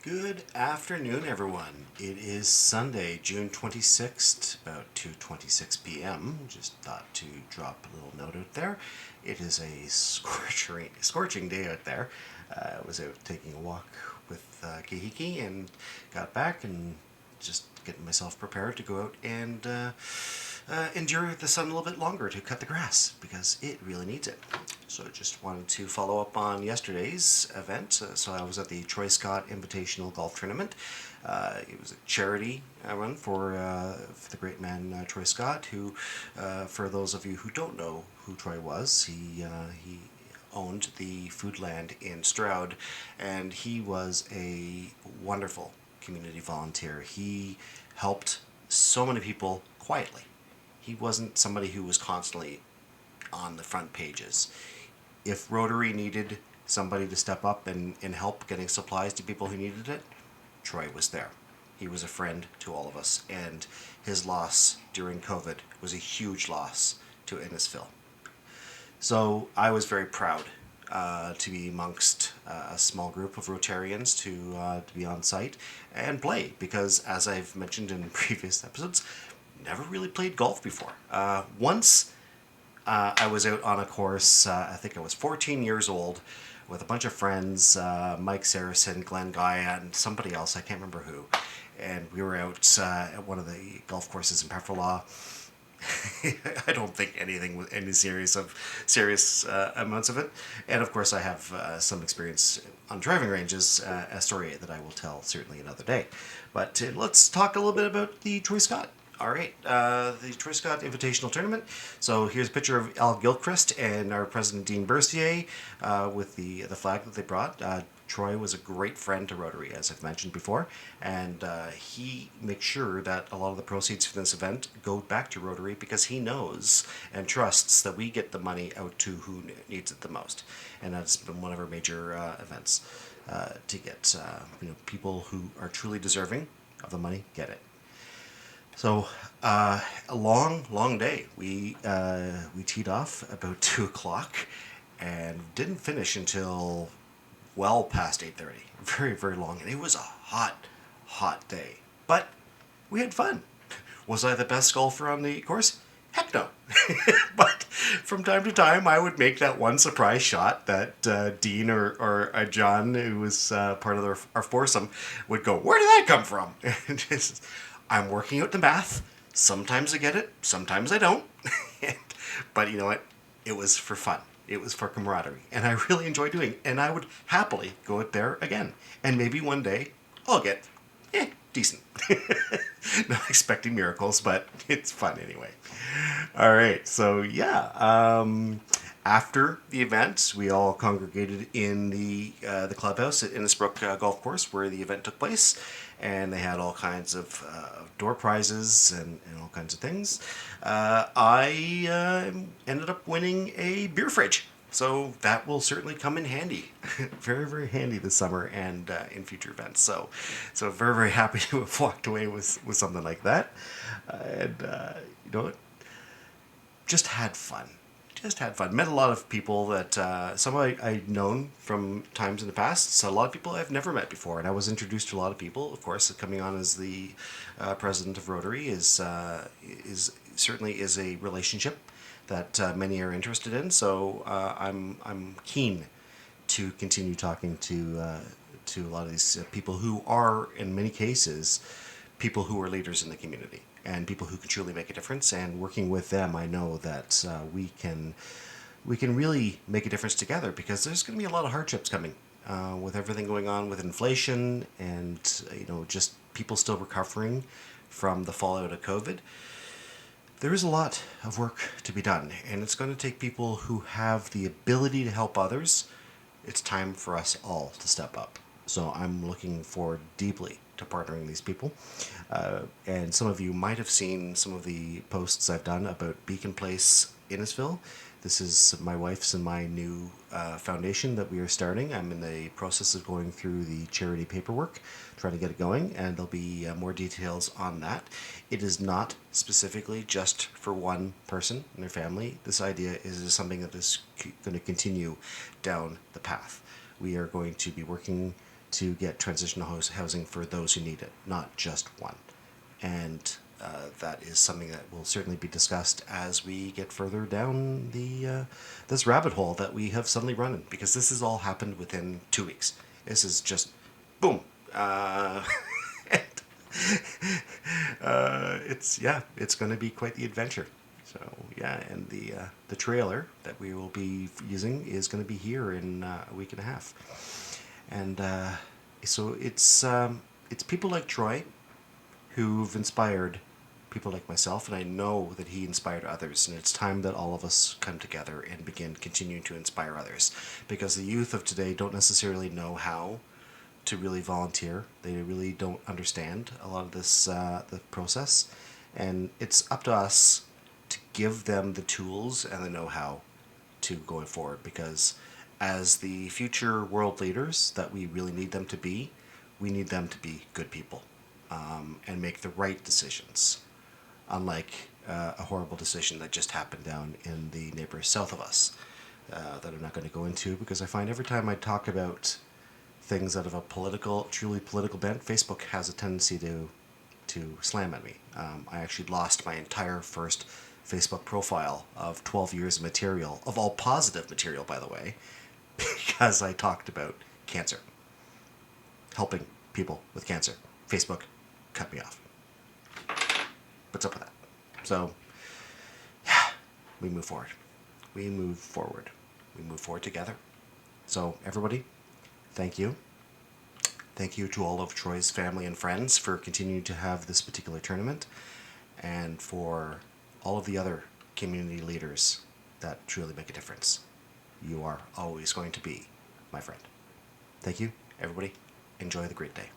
Good afternoon, everyone. It is Sunday, June 26th, about 2:26 p.m. Just thought to drop a little note out there. It is a scorching day out there. I was out taking a walk with Kihiki and got back and just getting myself prepared to go out and endure the sun a little bit longer to cut the grass because it really needs it. So I just wanted to follow up on yesterday's event. So I was at the Troy Scott Invitational Golf Tournament. It was a charity run for the great man Troy Scott, who, for those of you who don't know who Troy was, he owned the Foodland in Stroud, and he was a wonderful community volunteer. He helped so many people quietly. He wasn't somebody who was constantly on the front pages. If Rotary needed somebody to step up and help getting supplies to people who needed it, Troy was there. He was a friend to all of us, and his loss during COVID was a huge loss to Innisfil. So I was very proud to be amongst a small group of Rotarians to be on site and play, because as I've mentioned in previous episodes, never really played golf before. Once I was out on a course, I think I was 14 years old, with a bunch of friends, Mike Saracen, Glenn Gaia, and somebody else, I can't remember who. And we were out at one of the golf courses in Pefferlaw. I don't think anything with any serious amounts of it. And of course I have some experience on driving ranges, a story that I will tell certainly another day. But let's talk a little bit about the Troy Scott. All right, the Troy Scott Invitational Tournament. So here's a picture of Al Gilchrist and our president Dean Bercier with the flag that they brought. Troy was a great friend to Rotary, as I've mentioned before, and he makes sure that a lot of the proceeds from this event go back to Rotary because he knows and trusts that we get the money out to who needs it the most. And that's been one of our major events to get people who are truly deserving of the money get it. So a long day. We teed off about 2 o'clock and didn't finish until well past 8:30. Very long, and it was a hot day. But we had fun. Was I the best golfer on the course? Heck no. But from time to time, I would make that one surprise shot that Dean or John, who was part of our foursome, would go, "Where did that come from?" And just, I'm working out the math. Sometimes I get it, sometimes I don't. But you know what? It was for fun. It was for camaraderie. And I really enjoy doing it. And I would happily go out there again. And maybe one day I'll get decent. Not expecting miracles, but it's fun anyway. All right, so yeah. After the event, we all congregated in the clubhouse at Innisbrook Golf Course where the event took place, and they had all kinds of door prizes and all kinds of things. I ended up winning a beer fridge, so that will certainly come in handy, very handy this summer and in future events. So very happy to have walked away with something like that, and you know, just had fun. Met a lot of people that some I'd known from times in the past. So a lot of people I've never met before, and I was introduced to a lot of people. Of course, coming on as the president of Rotary is certainly is a relationship that many are interested in. So I'm keen to continue talking to a lot of these people who are, in many cases, people who are leaders in the community and people who can truly make a difference. And working with them, I know that we can really make a difference together, because there's going to be a lot of hardships coming with everything going on with inflation and just people still recovering from the fallout of COVID. There is a lot of work to be done, and it's going to take people who have the ability to help others. It's time for us all to step up. So I'm looking forward deeply to partnering these people. And some of you might have seen some of the posts I've done about Beacon Place Innisfil. This is my wife's and my new foundation that we are starting. I'm in the process of going through the charity paperwork, trying to get it going, and there'll be more details on that. It is not specifically just for one person and their family. This idea is something that is going to continue down the path. We are going to be working to get transitional housing for those who need it, not just one. And that is something that will certainly be discussed as we get further down the this rabbit hole that we have suddenly run in, because this has all happened within 2 weeks. This is just boom. It's going to be quite the adventure. So yeah, and the trailer that we will be using is going to be here in a week and a half, and so it's people like Troy who've inspired people like myself, and I know that he inspired others, and it's time that all of us come together and begin continuing to inspire others, because the youth of today don't necessarily know how to really volunteer. They really don't understand a lot of this the process, and it's up to us to give them the tools and the know-how to going forward, because as the future world leaders that we really need them to be, we need them to be good people, and make the right decisions, unlike a horrible decision that just happened down in the neighbors south of us, that I'm not going to go into, because I find every time I talk about things out of a truly political bent, Facebook has a tendency to slam at me. I actually lost my entire first Facebook profile of 12 years of material, of all positive material, by the way, because I talked about cancer, helping people with cancer. Facebook cut me off. What's up with that? So, yeah, we move forward. We move forward. We move forward together. So, everybody, thank you. Thank you to all of Troy's family and friends for continuing to have this particular tournament, and for all of the other community leaders that truly make a difference. You are always going to be my friend. Thank you, everybody. Enjoy the great day.